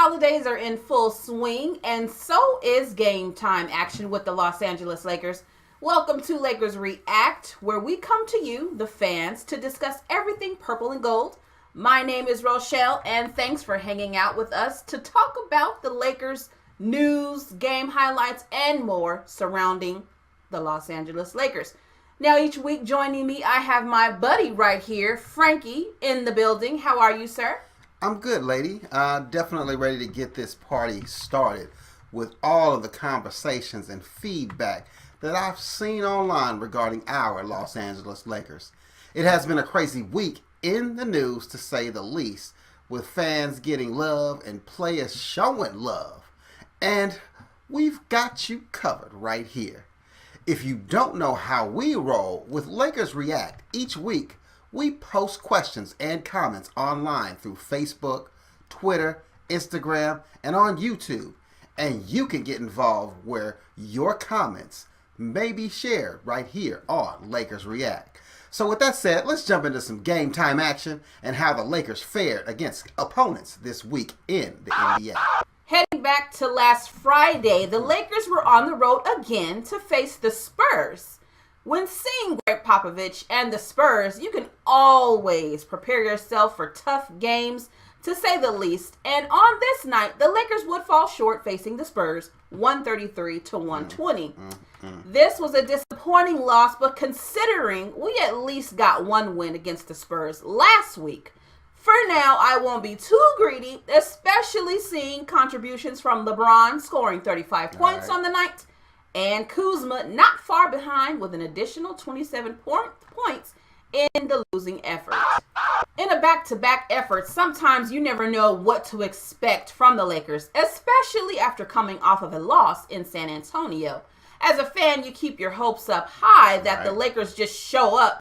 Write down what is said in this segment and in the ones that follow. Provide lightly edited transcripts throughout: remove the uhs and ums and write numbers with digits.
holidays are in full swing, and so is game time action with the Los Angeles Lakers. Welcome to Lakers React, where we come to you, the fans, to discuss everything purple and gold. My name is Roshell, and thanks for hanging out with us to talk about the Lakers news, game highlights, and more surrounding the Los Angeles Lakers. Now, each week joining me, I have my buddy right here, Franky, in the building. How are you, sir? I'm good, lady. Definitely ready to get this party started with all of the conversations and feedback that I've seen online regarding our Los Angeles Lakers. It has been a crazy week in the news, to say the least, with fans getting love and players showing love. And we've got you covered right here. If you don't know how we roll with Lakers React, each week we post questions and comments online through Facebook, Twitter, Instagram, and on YouTube. And you can get involved where your comments may be shared right here on Lakers React. So with that said, let's jump into some game time action and how the Lakers fared against opponents this week in the NBA. Heading back to last Friday, the Lakers were on the road again to face the Spurs. When seeing Greg Popovich and the Spurs, you can always prepare yourself for tough games, to say the least. And on this night, the Lakers would fall short facing the Spurs, 133-120. This was a disappointing loss, but considering we at least got one win against the Spurs last week, for now, I won't be too greedy, especially seeing contributions from LeBron scoring 35 points on the night, and Kuzma not far behind with an additional 27 points in the losing effort. In a back-to-back effort, sometimes you never know what to expect from the Lakers, especially after coming off of a loss in San Antonio. As a fan, you keep your hopes up high that the Lakers just show up.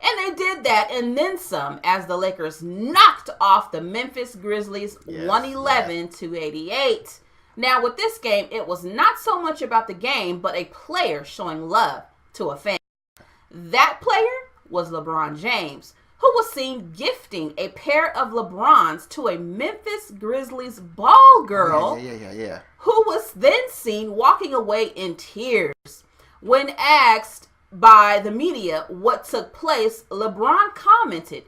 And they did that and then some, as the Lakers knocked off the Memphis Grizzlies 111-88. Now, with this game, it was not so much about the game, but a player showing love to a fan. That player was LeBron James, who was seen gifting a pair of LeBrons to a Memphis Grizzlies ball girl, who was then seen walking away in tears. When asked by the media what took place, LeBron commented,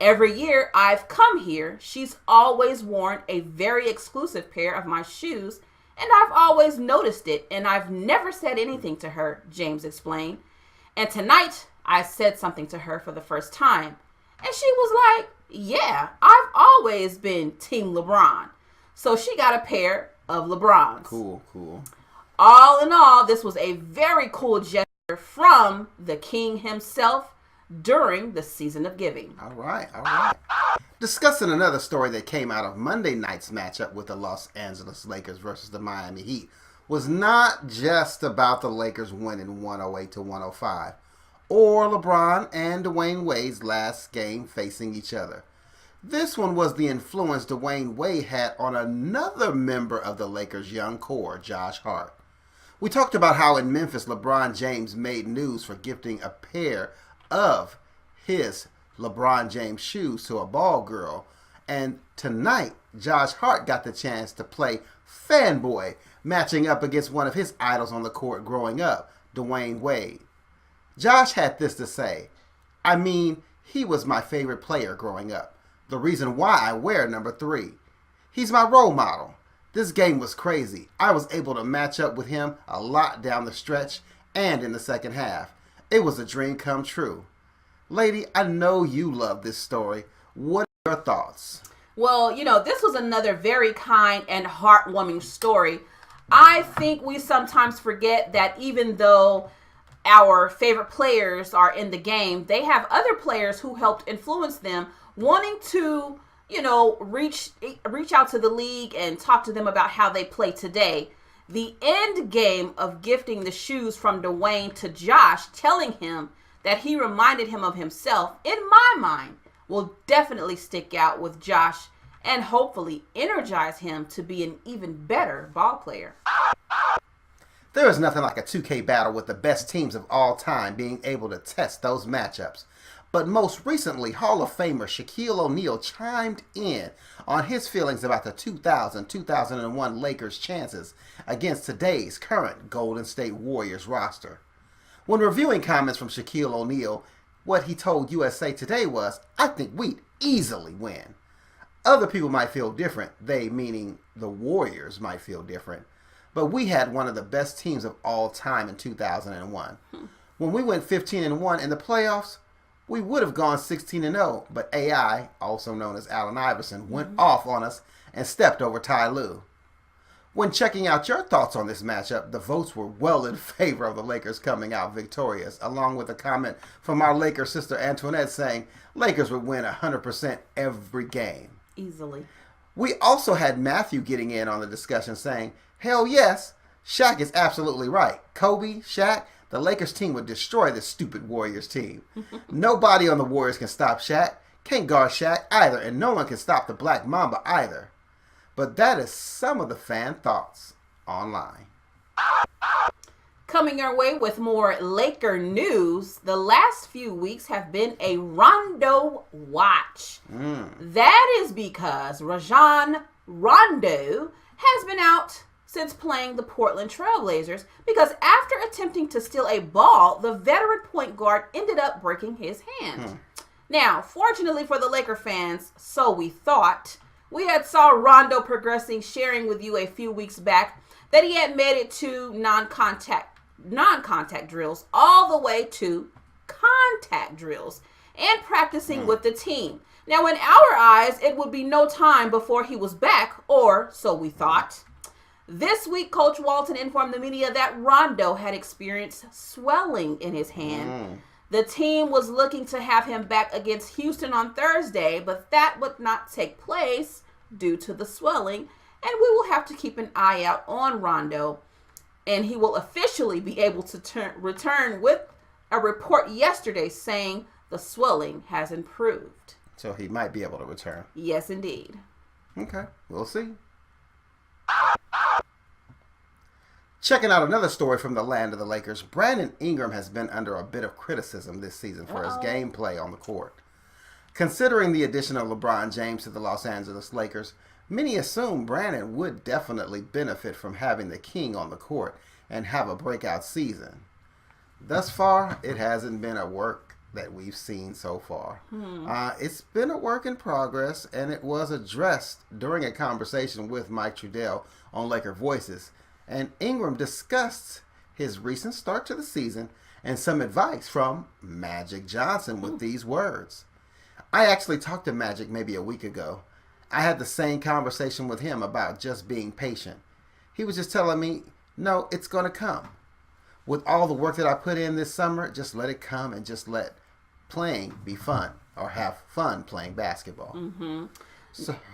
"Every year I've come here, she's always worn a very exclusive pair of my shoes, and I've always noticed it, and I've never said anything to her," James explained. "And tonight I said something to her for the first time, and she was like, yeah, I've always been Team LeBron." So she got a pair of LeBrons. Cool. All in all, this was a very cool gesture from the king himself during the season of giving. All right. Discussing another story that came out of Monday night's matchup with the Los Angeles Lakers versus the Miami Heat was not just about the Lakers winning 108-105 or LeBron and Dwayne Wade's last game facing each other. This one was the influence Dwayne Wade had on another member of the Lakers' young core, Josh Hart. We talked about how in Memphis, LeBron James made news for gifting a pair of his LeBron James shoes to a ball girl. And tonight, Josh Hart got the chance to play fanboy, matching up against one of his idols on the court growing up, Dwayne Wade. Josh had this to say, "I mean, he was my favorite player growing up. The reason why I wear number 3. He's my role model. This game was crazy. I was able to match up with him a lot down the stretch and in the second half. It was a dream come true." Lady, I know you love this story. What are your thoughts? Well, this was another very kind and heartwarming story. I think we sometimes forget that even though our favorite players are in the game, they have other players who helped influence them wanting to reach out to the league and talk to them about how they play today. The end game of gifting the shoes from Dwayne to Josh, telling him that he reminded him of himself, in my mind, will definitely stick out with Josh and hopefully energize him to be an even better ball player. There is nothing like a 2K battle with the best teams of all time being able to test those matchups. But most recently, Hall of Famer Shaquille O'Neal chimed in on his feelings about the 2000-2001 Lakers' chances against today's current Golden State Warriors roster. When reviewing comments from Shaquille O'Neal, what he told USA Today was, "I think we'd easily win." Other people might feel different, they meaning the Warriors might feel different, but we had one of the best teams of all time in 2001. When we went 15-1 in the playoffs, we would have gone 16-0, but AI, also known as Allen Iverson, went off on us and stepped over Ty Lue. When checking out your thoughts on this matchup, the votes were well in favor of the Lakers coming out victorious, along with a comment from our Lakers sister Antoinette saying Lakers would win 100% every game. Easily. We also had Matthew getting in on the discussion saying, "Hell yes, Shaq is absolutely right. Kobe, Shaq, the Lakers team would destroy this stupid Warriors team. Nobody on the Warriors can stop Shaq, can't guard Shaq either, and no one can stop the Black Mamba either." But that is some of the fan thoughts online. Coming our way with more Laker news, the last few weeks have been a Rondo watch. That is because Rajon Rondo has been out since playing the Portland Trailblazers because after attempting to steal a ball, the veteran point guard ended up breaking his hand. Now, fortunately for the Laker fans, so we thought, we had saw Rondo progressing, sharing with you a few weeks back that he had made it to non-contact drills all the way to contact drills and practicing with the team. Now, in our eyes, it would be no time before he was back, or so we thought. This week, Coach Walton informed the media that Rondo had experienced swelling in his hand. The team was looking to have him back against Houston on Thursday, but that would not take place due to the swelling, and we will have to keep an eye out on Rondo, and he will officially be able to return with a report yesterday saying the swelling has improved. So he might be able to return. Yes, indeed. Okay, we'll see. Checking out another story from the land of the Lakers, Brandon Ingram has been under a bit of criticism this season for his gameplay on the court. Considering the addition of LeBron James to the Los Angeles Lakers, many assume Brandon would definitely benefit from having the king on the court and have a breakout season. Thus far, it hasn't been a work that we've seen so far. It's been a work in progress, and it was addressed during a conversation with Mike Trudell on Laker Voices. And Ingram discussed his recent start to the season and some advice from Magic Johnson with these words. I actually talked to Magic maybe a week ago. I had the same conversation with him about just being patient. He was just telling me, no, it's going to come. With all the work that I put in this summer, just let it come and just let playing be fun or have fun playing basketball.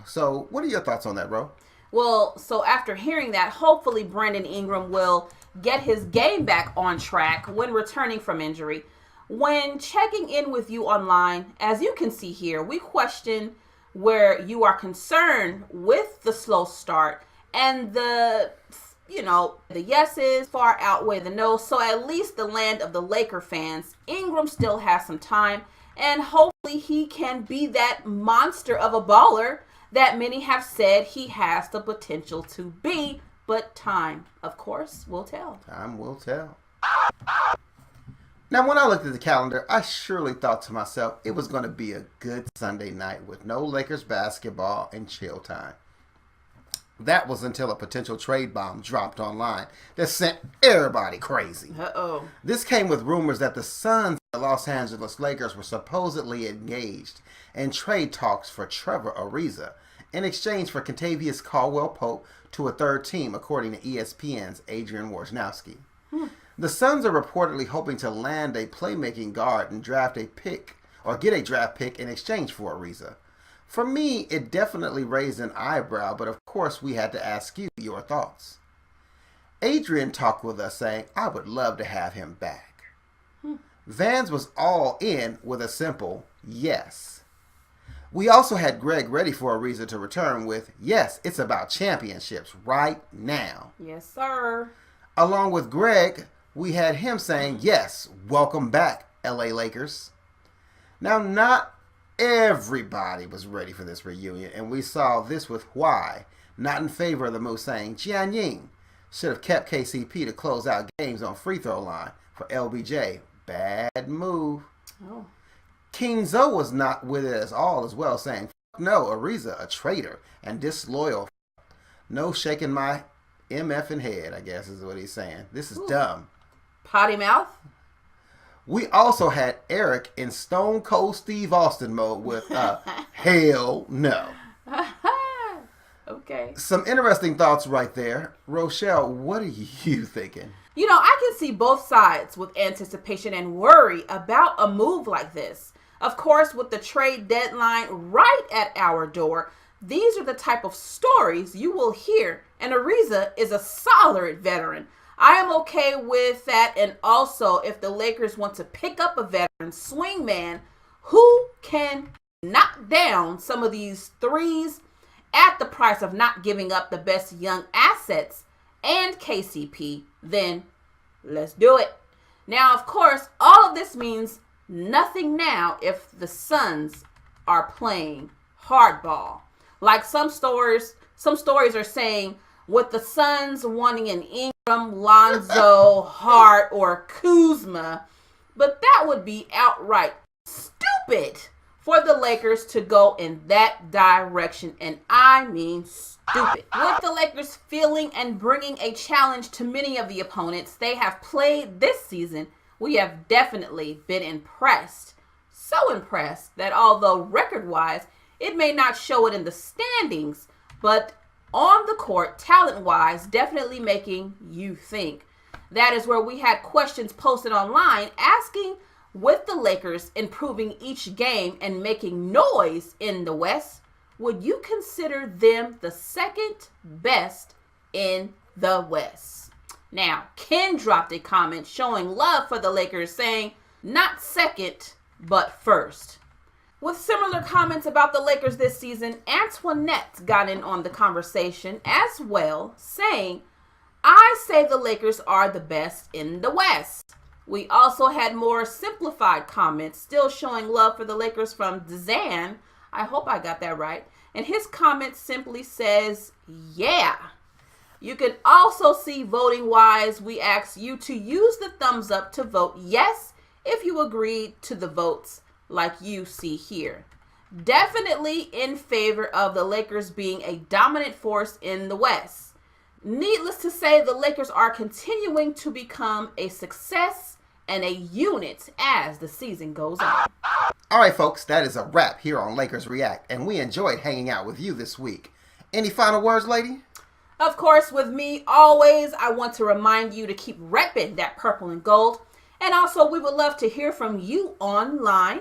So what are your thoughts on that, bro? Well, so after hearing that, hopefully Brandon Ingram will get his game back on track when returning from injury. When checking in with you online, as you can see here, we question where you are concerned with the slow start, and the yeses far outweigh the no's. So at least the land of the Laker fans, Ingram still has some time, and hopefully he can be that monster of a baller that many have said he has the potential to be, but time, of course, will tell. Time will tell. Now, when I looked at the calendar, I surely thought to myself it was going to be a good Sunday night with no Lakers basketball and chill time. That was until a potential trade bomb dropped online that sent everybody crazy. This came with rumors that the Suns and the Los Angeles Lakers were supposedly engaged in trade talks for Trevor Ariza in exchange for Kentavious Caldwell-Pope to a third team, according to ESPN's Adrian Wojnarowski. The Suns are reportedly hoping to land a playmaking guard and get a draft pick in exchange for Ariza. For me, it definitely raised an eyebrow, but of course we had to ask you your thoughts. Adrian talked with us saying, I would love to have him back. Vans was all in with a simple yes. We also had Greg ready for Ariza to return with, yes, it's about championships right now. Yes, sir. Along with Greg, we had him saying, yes, welcome back, LA Lakers. Now, not everybody was ready for this reunion, and we saw this with Why, not in favor of the move, saying Jian Ying should have kept KCP to close out games on free throw line for LBJ. Bad move. Oh. King Zo was not with it at all as well, saying, no, Ariza, a traitor and disloyal. No shaking my MFing head, I guess is what he's saying. This is dumb. Potty mouth? We also had Eric in Stone Cold Steve Austin mode with hell no. Okay. Some interesting thoughts right there. Roshell, what are you thinking? You know, I can see both sides with anticipation and worry about a move like this. Of course, with the trade deadline right at our door, these are the type of stories you will hear, and Ariza is a solid veteran. I am okay with that, and also if the Lakers want to pick up a veteran swingman who can knock down some of these threes at the price of not giving up the best young assets and KCP, then let's do it. Now, of course, all of this means nothing now if the Suns are playing hardball. Like some stories are saying, with the Suns wanting an Ingram, Lonzo, Hart, or Kuzma, but that would be outright stupid for the Lakers to go in that direction, and I mean stupid. With the Lakers feeling and bringing a challenge to many of the opponents they have played this season, we have definitely been impressed. So impressed that although record-wise, it may not show it in the standings, but on the court, talent-wise, definitely making you think. That is where we had questions posted online asking, with the Lakers improving each game and making noise in the West, would you consider them the second best in the West? Now, Ken dropped a comment showing love for the Lakers, saying, not second, but first. With similar comments about the Lakers this season, Antoinette got in on the conversation as well, saying, I say the Lakers are the best in the West. We also had more simplified comments still showing love for the Lakers from Dzan. I hope I got that right. And his comment simply says, yeah. You can also see voting-wise, we asked you to use the thumbs up to vote yes if you agreed to the votes like you see here. Definitely in favor of the Lakers being a dominant force in the West. Needless to say, the Lakers are continuing to become a success and a unit as the season goes on. All right, folks, that is a wrap here on Lakers React, and we enjoyed hanging out with you this week. Any final words, lady? Of course, with me, always, I want to remind you to keep repping that purple and gold. And also, we would love to hear from you online.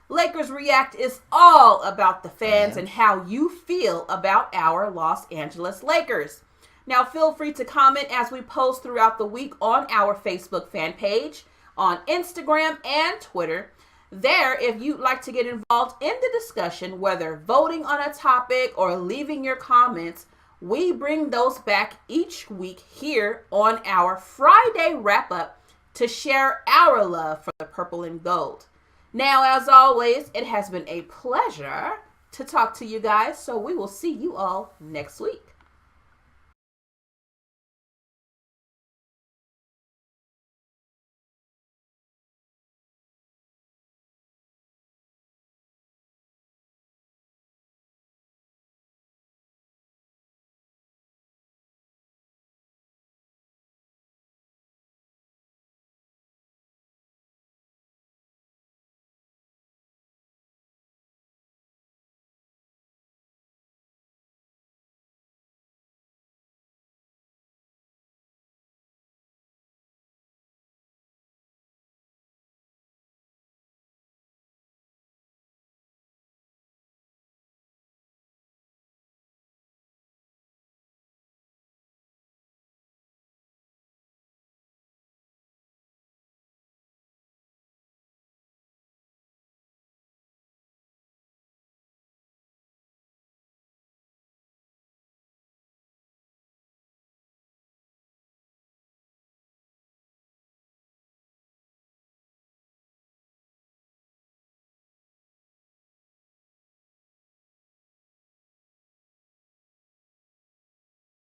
Lakers React is all about the fans and how you feel about our Los Angeles Lakers. Now, feel free to comment as we post throughout the week on our Facebook fan page, on Instagram and Twitter. There, if you'd like to get involved in the discussion, whether voting on a topic or leaving your comments, we bring those back each week here on our Friday wrap-up to share our love for the purple and gold. Now, as always, it has been a pleasure to talk to you guys, so we will see you all next week.